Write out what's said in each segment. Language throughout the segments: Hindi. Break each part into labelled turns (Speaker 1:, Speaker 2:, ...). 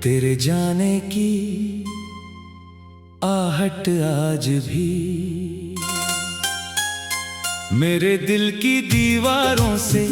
Speaker 1: तेरे जाने की आहट आज भी मेरे दिल की दीवारों से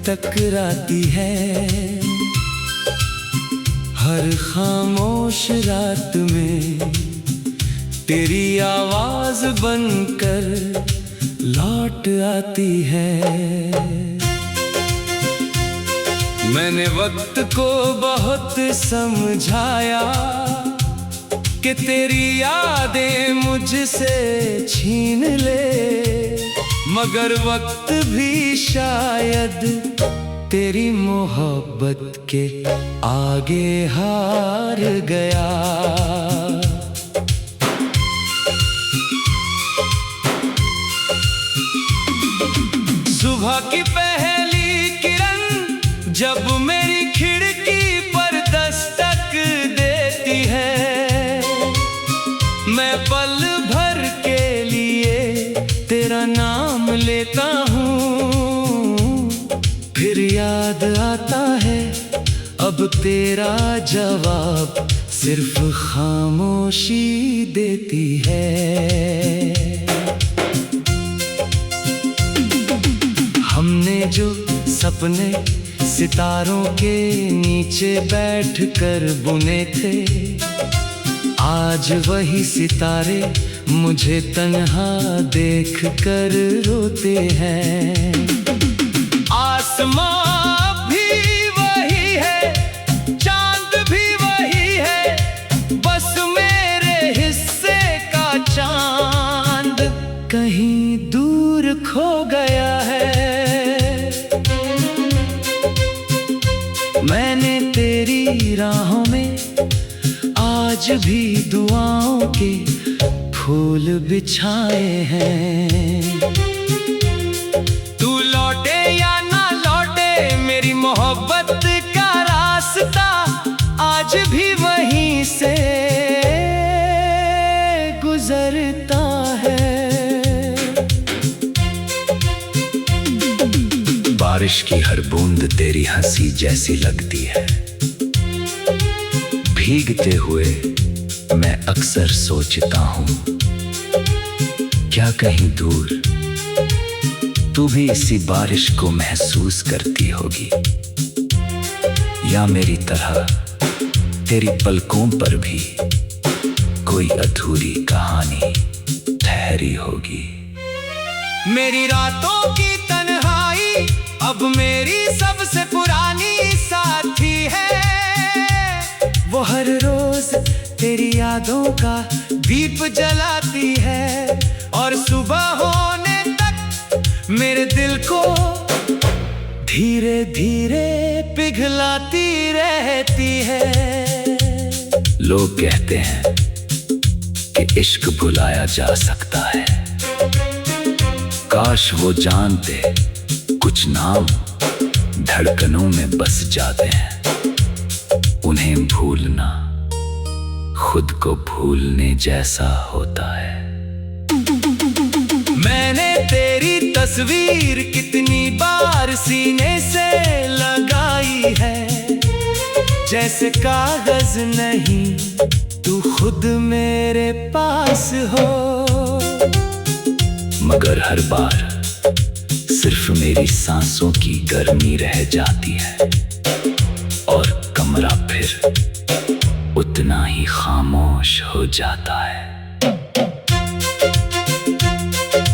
Speaker 1: टकराती है। हर खामोश रात में तेरी आवाज बनकर लौट आती है। मैंने वक्त को बहुत समझाया कि तेरी यादें मुझसे छीन ले, मगर वक्त भी शायद तेरी मोहब्बत के आगे हार गया। सुबह की पहली किरण जब मेरी खिड़की पर दस्तक देती है, मैं पल भर के लिए तेरा नाम लेता हूँ। फिर याद आता है अब तेरा जवाब सिर्फ खामोशी देती है। हमने जो सपने सितारों के नीचे बैठकर बुने थे, आज वही सितारे मुझे तन्हा देखकर रोते हैं। आसमां भी वही है, चांद भी वही है, बस मेरे हिस्से का चांद कहीं दूर खो गया है। मैंने तेरी राहों में आज भी दुआओं के फूल बिछाए हैं। तू लौटे या ना लौटे, मेरी मोहब्बत का रास्ता आज भी वहीं से गुजरता है। बारिश की हर बूंद तेरी हंसी जैसी लगती है। भीगते हुए मैं अक्सर सोचता हूँ, क्या कहीं दूर तू भी इसी बारिश को महसूस करती होगी, या मेरी तरह तेरी पलकों पर भी कोई अधूरी कहानी ठहरी होगी। मेरी रातों की तन्हाई अब मेरी सबसे पुरानी साथी है। वो हर रोज तेरी यादों का दीप जलाती है, और सुबह होने तक मेरे दिल को धीरे धीरे पिघलाती रहती है। लोग कहते हैं कि इश्क भुलाया जा सकता है, काश वो जानते कुछ नाम धड़कनों में बस जाते हैं। उन्हें भूलना खुद को भूलने जैसा होता है। मैंने तेरी तस्वीर कितनी बार सीने से लगाई है, जैसे कागज नहीं तू खुद मेरे पास हो। मगर हर बार सिर्फ मेरी सांसों की गर्मी रह जाती है, और कमरा फिर उतना ही खामोश हो जाता है।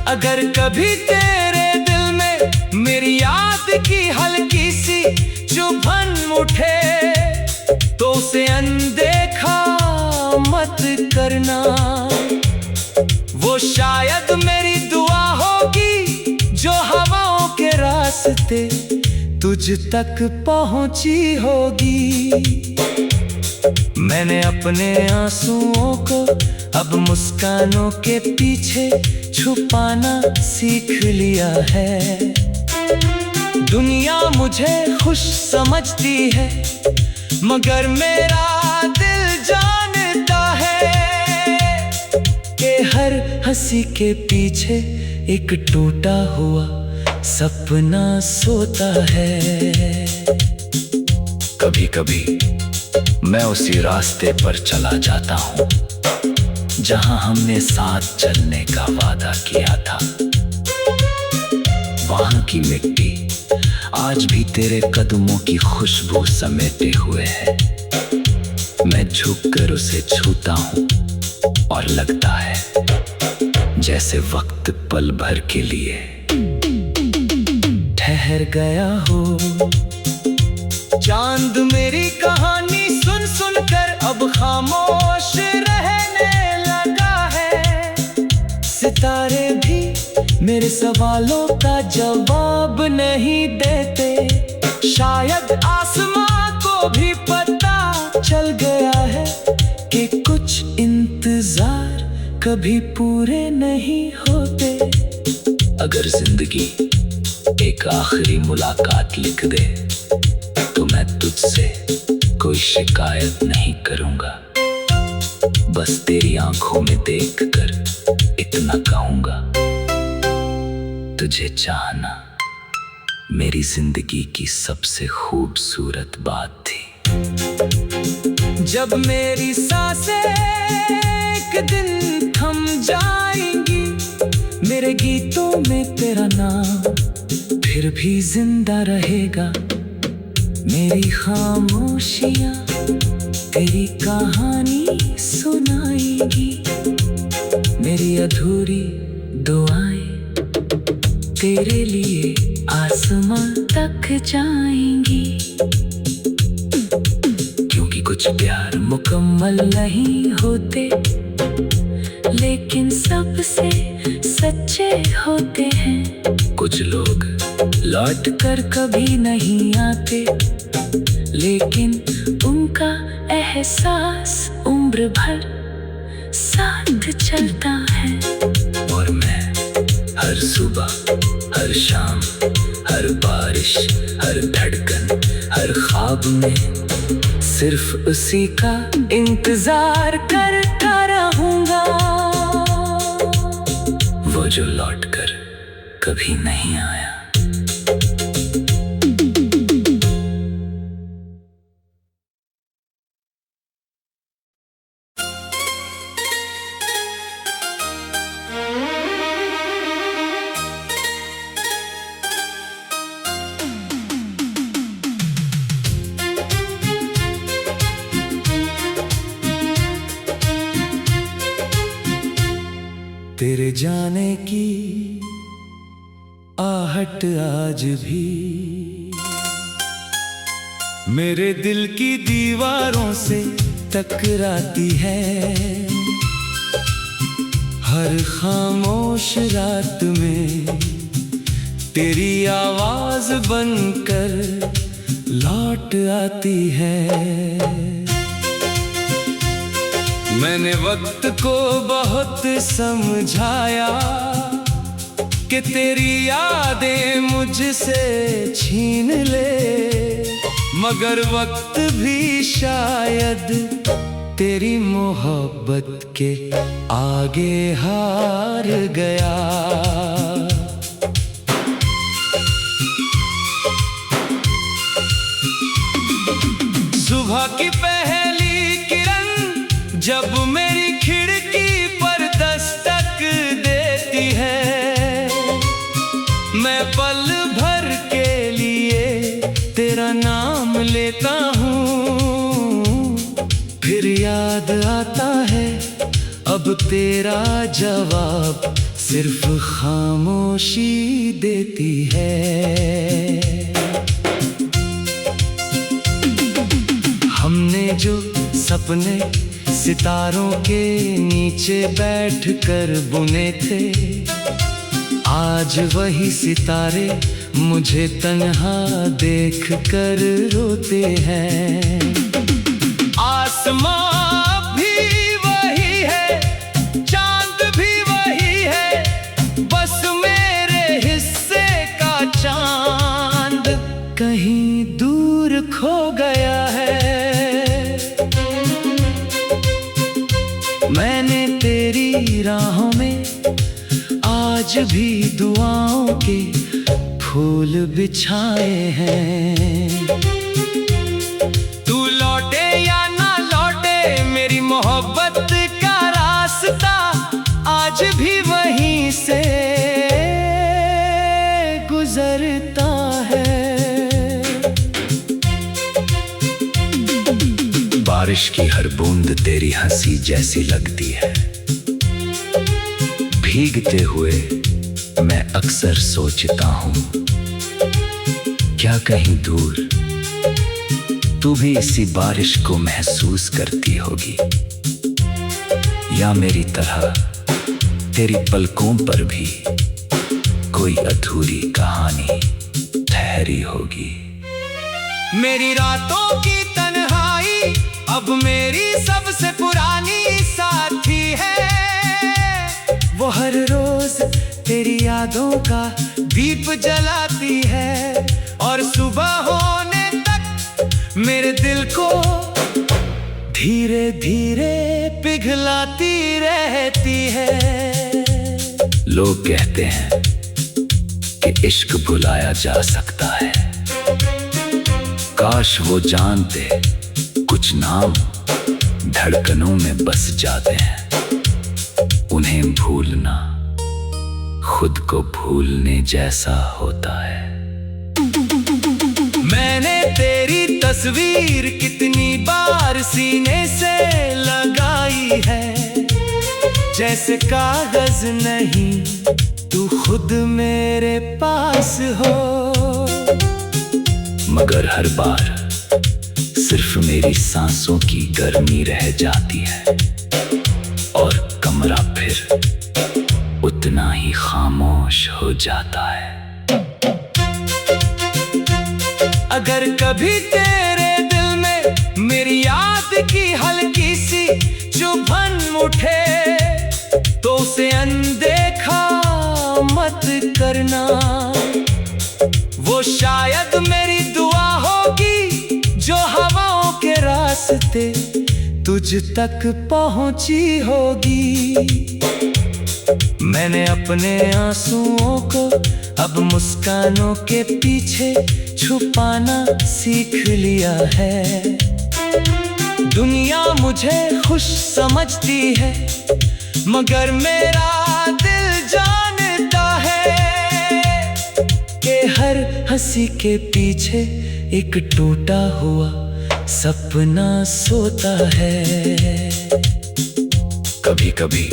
Speaker 1: अगर कभी तेरे दिल में मेरी याद की हल्की सी चुभन उठे, तो उसे अनदेखा मत करना। वो शायद मेरी दुआ होगी जो हवाओं के रास्ते तुझ तक पहुंची होगी। मैंने अपने आंसुओं को अब मुस्कानों के पीछे छुपाना सीख लिया है। दुनिया मुझे खुश समझती है, मगर मेरा दिल जानता है कि हर हंसी के पीछे एक टूटा हुआ सपना सोता है। कभी कभी मैं उसी रास्ते पर चला जाता हूँ जहाँ हमने साथ चलने का वादा किया था। वहाँ की मिट्टी आज भी तेरे कदमों की खुशबू समेटे हुए है। मैं झुककर उसे छूता हूँ और लगता है जैसे वक्त पल भर के लिए ठहर गया हो। चांद मेरी कहानी सुन सुन कर अब खामोश रहने लगा है। सितारे भी मेरे सवालों का जवाब नहीं देते। शायद आसमां को भी पता चल गया है कि कुछ इंतजार कभी पूरे नहीं होते। अगर जिंदगी एक आखिरी मुलाकात लिख दे तो मैं तुझसे कोई शिकायत नहीं करूंगा। बस तेरी आंखों में देखकर इतना कहूंगा, तुझे चाहना मेरी जिंदगी की सबसे खूबसूरत बात थी। जब मेरी सांसें एक दिन थम जाएंगी, मेरे गीतों में तेरा नाम फिर भी जिंदा रहेगा। मेरी खामोशियाँ तेरी कहानी सुनाएगी, मेरी अधूरी दुआएं तेरे लिए आसमां तक जाएंगी। क्योंकि कुछ प्यार मुकम्मल नहीं होते, लेकिन सबसे सच्चे होते हैं। कुछ लोग लौट कर कभी नहीं आते, लेकिन उनका एहसास उम्र भर साथ चलता है। और मैं हर सुबह, हर शाम, हर बारिश, हर धड़कन, हर ख्वाब में सिर्फ उसी का इंतजार करता रहूंगा, वो जो लौट कर कभी नहीं आया। तेरे जाने की आहट आज भी मेरे दिल की दीवारों से टकराती है। हर खामोश रात में तेरी आवाज बनकर लौट आती है। मैंने वक्त को बहुत समझाया कि तेरी यादें मुझसे छीन ले, मगर वक्त भी शायद तेरी मोहब्बत के आगे हार गया। सुबह की पहली किरण जब मेरी खिड़की पर दस्तक देती है, मैं पल भर के लिए तेरा नाम लेता हूँ। फिर याद आता है अब तेरा जवाब सिर्फ खामोशी देती है। हमने जो सपने सितारों के नीचे बैठकर बुने थे, आज वही सितारे मुझे तन्हा देख कर रोते हैं। आसमां भी वही है, चांद भी वही है, बस मेरे हिस्से का चांद कहीं दूर खो गया है। मैंने तेरी राहों में आज भी दुआओं के फूल बिछाए हैं। तू लौटे या
Speaker 2: आज भी वहीं से गुजरता है।
Speaker 1: बारिश की हर बूंद तेरी हंसी जैसी लगती है। भीगते हुए मैं अक्सर सोचता हूँ, क्या कहीं दूर तू भी इसी बारिश को महसूस करती होगी, या मेरी तरह तेरी पलकों पर भी कोई अधूरी कहानी ठहरी होगी।
Speaker 2: मेरी रातों की तन्हाई अब मेरी सबसे पुरानी साथी है। वो हर रोज तेरी यादों का दीप जलाती है और सुबह होने तक मेरे दिल को धीरे धीरे पिघलाती रहती है।
Speaker 1: लोग कहते हैं कि इश्क भुलाया जा सकता है, काश वो जानते कुछ नाम धड़कनों में बस जाते हैं। उन्हें भूलना खुद को भूलने जैसा होता है।
Speaker 2: मैंने तेरी तस्वीर कितनी बार सीने से लगाई है, जैसे कागज नहीं तू खुद मेरे पास हो।
Speaker 1: मगर हर बार सिर्फ मेरी सांसों की गर्मी रह जाती है और कमरा फिर उतना ही खामोश हो जाता है।
Speaker 2: अगर कभी तेरे दिल में मेरी याद की हल्की सी चुभन उठे तो उसे अनदेखा मत करना। वो शायद मेरी दुआ होगी जो हवाओं के रास्ते तुझ तक पहुंची होगी। मैंने अपने आंसुओं को अब मुस्कानों के पीछे छुपाना सीख लिया है। दुनिया मुझे खुश समझती है मगर मेरा दिल जानता है कि हर हंसी के पीछे एक टूटा हुआ सपना सोता है।
Speaker 1: कभी कभी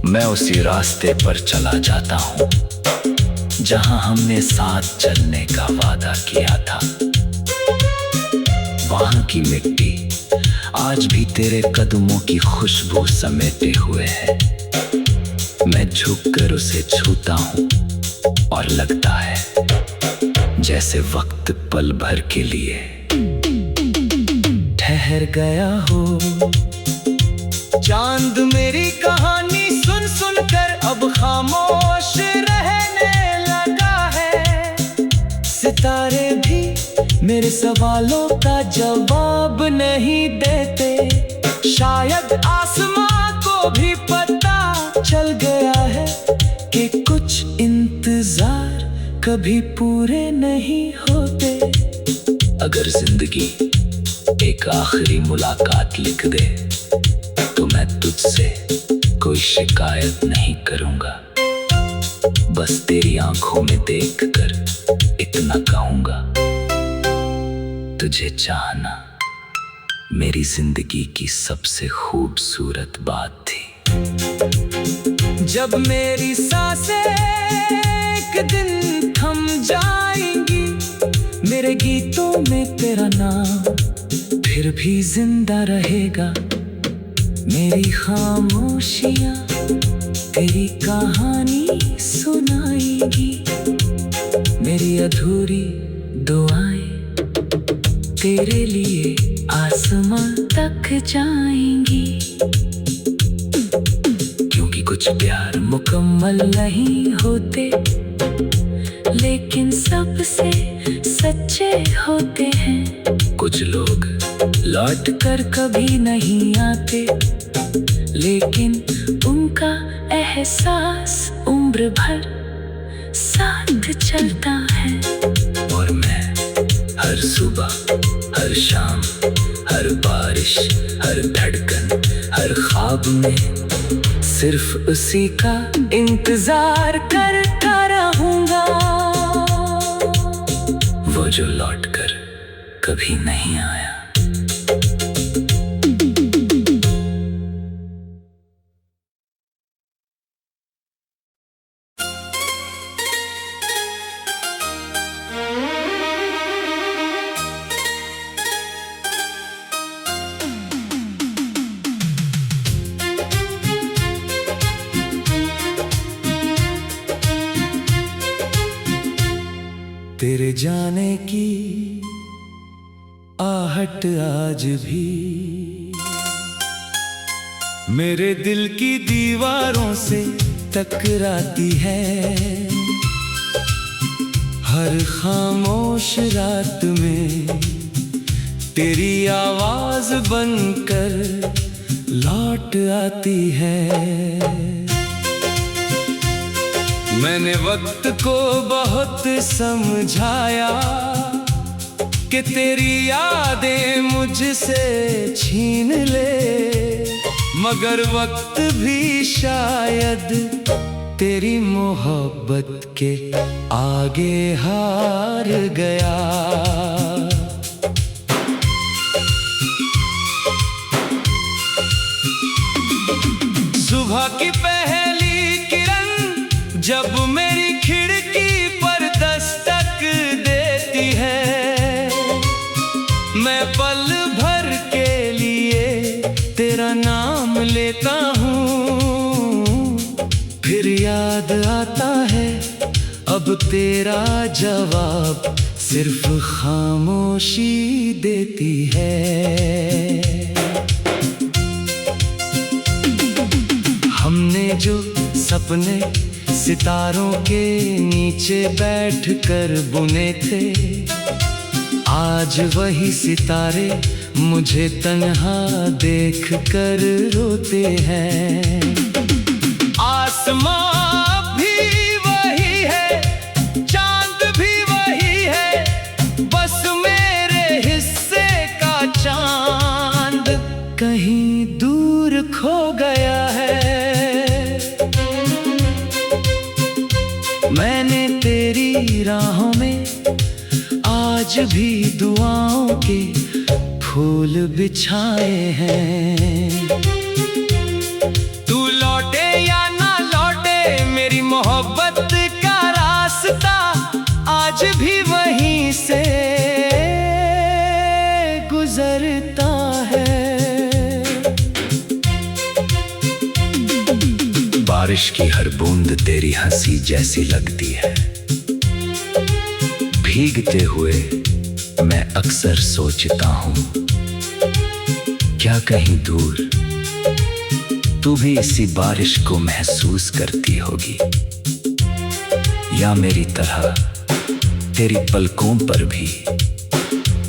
Speaker 1: मैं उसी रास्ते पर चला जाता हूँ जहाँ हमने साथ चलने का वादा किया था। वहाँ की मिट्टी आज भी तेरे कदमों की खुशबू समेटे हुए है। मैं झुककर उसे छूता हूँ और लगता है जैसे वक्त पल भर के लिए
Speaker 2: ठहर गया हो। चांद मेरी कहानी सुन सुन कर अब खामोश रहने लगा है। सितारे भी मेरे सवालों का जवाब नहीं देते। शायद आसमां को भी पता चल गया है कि कुछ इंतजार कभी पूरे नहीं होते।
Speaker 1: अगर जिंदगी एक आखिरी मुलाकात लिख दे तो मैं तुझसे कोई शिकायत नहीं करूंगा। बस तेरी आंखों में देखकर इतना कहूंगा, तुझे चाहना मेरी जिंदगी की सबसे खूबसूरत बात थी।
Speaker 2: जब मेरी सांसें एक दिन थम जाएंगी, मेरे गीतों में तेरा नाम फिर भी जिंदा रहेगा। मेरी खामोशियाँ तेरी कहानी सुनाएंगी, मेरी अधूरी दुआएं तेरे लिए आसमां तक जाएंगी।
Speaker 1: क्योंकि कुछ प्यार
Speaker 2: मुकम्मल नहीं होते लेकिन सबसे सच्चे होते हैं।
Speaker 1: कुछ लोग
Speaker 2: लौट कर कभी नहीं आते लेकिन उनका एहसास उम्र भर साथ चलता है।
Speaker 1: और मैं हर सुबह, हर शाम, हर बारिश, हर धड़कन, हर ख्वाब में
Speaker 2: सिर्फ उसी का इंतजार करता रहूंगा,
Speaker 1: वो जो लौट कर कभी नहीं आया।
Speaker 3: तेरे जाने की आहट आज भी मेरे दिल की दीवारों से टकराती है। हर खामोश रात में तेरी आवाज बनकर लौट आती है। मैंने वक्त को बहुत समझाया कि तेरी यादें मुझसे छीन ले, मगर वक्त भी शायद तेरी मोहब्बत के आगे हार गया। सुबह की पहली जब मेरी खिड़की पर दस्तक देती है, मैं पल भर के लिए तेरा नाम लेता हूँ। फिर याद आता है अब तेरा जवाब सिर्फ खामोशी देती है। हमने जो सपने सितारों के नीचे बैठकर बुने थे, आज वही सितारे मुझे तन्हा देखकर रोते हैं। आसमां भी वही है, चांद भी वही है, बस मेरे हिस्से का चांद कहीं दूर खो गया है। मैंने तेरी राहों में आज भी दुआओं के फूल बिछाए हैं। तू लौटे या ना लौटे, मेरी मोहब्बत का रास्ता आज भी वहीं से गुजरता है।
Speaker 1: बारिश की हर बूंद तेरी हंसी जैसी लगती है। भीगते हुए मैं अक्सर सोचता हूँ, क्या कहीं दूर तू भी इसी बारिश को महसूस करती होगी, या मेरी तरह तेरी पलकों पर भी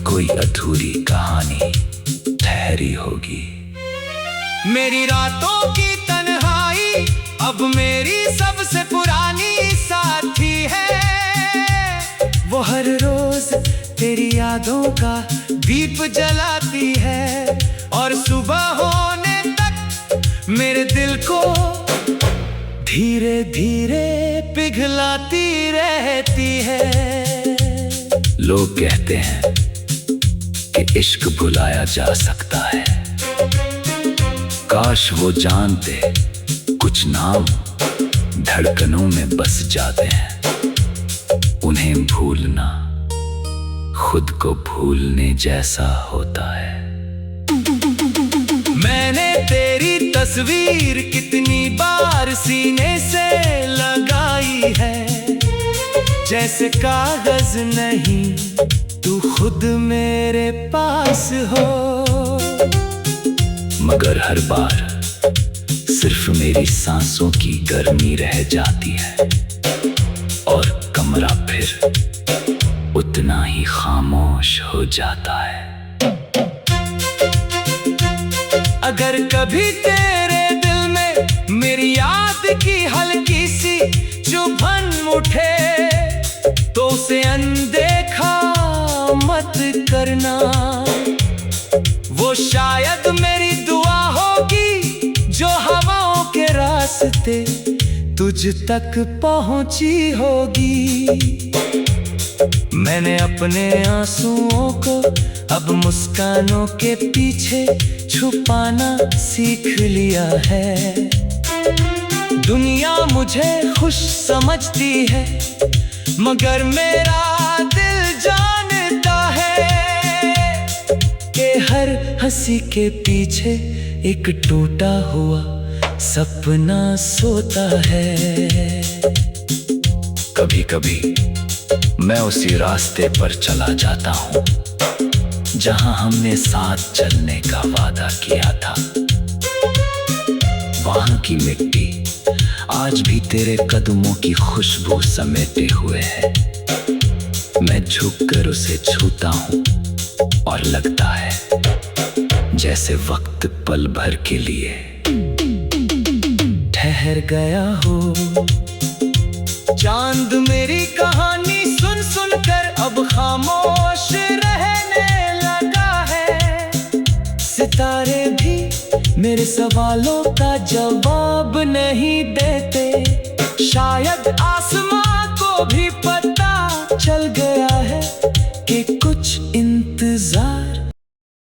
Speaker 1: कोई अधूरी कहानी ठहरी होगी।
Speaker 3: मेरी रातों की तन्हाई अब मेरी सबसे पुरानी साथी है। वो हर रोज तेरी यादों का दीप जलाती है, और सुबह होने तक मेरे दिल को धीरे धीरे पिघलाती रहती है।
Speaker 1: लोग कहते हैं कि इश्क भुलाया जा सकता है, काश वो जानते कुछ नाम धड़कनों में बस जाते हैं। उन्हें भूलना खुद को भूलने जैसा होता है।
Speaker 3: मैंने तेरी तस्वीर कितनी बार सीने से लगाई है, जैसे कागज नहीं तू खुद मेरे पास हो।
Speaker 1: मगर हर बार सिर्फ मेरी सांसों की गर्मी रह जाती है, और कमरा फिर उतना ही खामोश हो जाता है।
Speaker 3: अगर कभी तेरे दिल में मेरी याद की हल्की सी चुभन उठे, तो उसे अनदेखा मत करना। वो शायद मेरी दुआ होगी जो हवाओं के रास्ते रास्ते तुझ तक पहुंची होगी। मैंने अपने आंसुओं को अब मुस्कानों के पीछे छुपाना सीख लिया है। दुनिया मुझे खुश समझती है, मगर मेरा दिल जानता है कि हर हंसी के पीछे एक टूटा हुआ सपना सोता है।
Speaker 1: कभी कभी मैं उसी रास्ते पर चला जाता हूँ जहाँ हमने साथ चलने का वादा किया था। वहाँ की मिट्टी आज भी तेरे कदमों की खुशबू समेटे हुए है। मैं झुककर उसे छूता हूँ और लगता है जैसे वक्त पल भर के लिए
Speaker 3: ठहर गया हो। चांद मेरी कहानी सुन सुन कर अब खामोश रहने लगा है। सितारे भी मेरे सवालों का जवाब नहीं देते। शायद आसमां को भी पता चल गया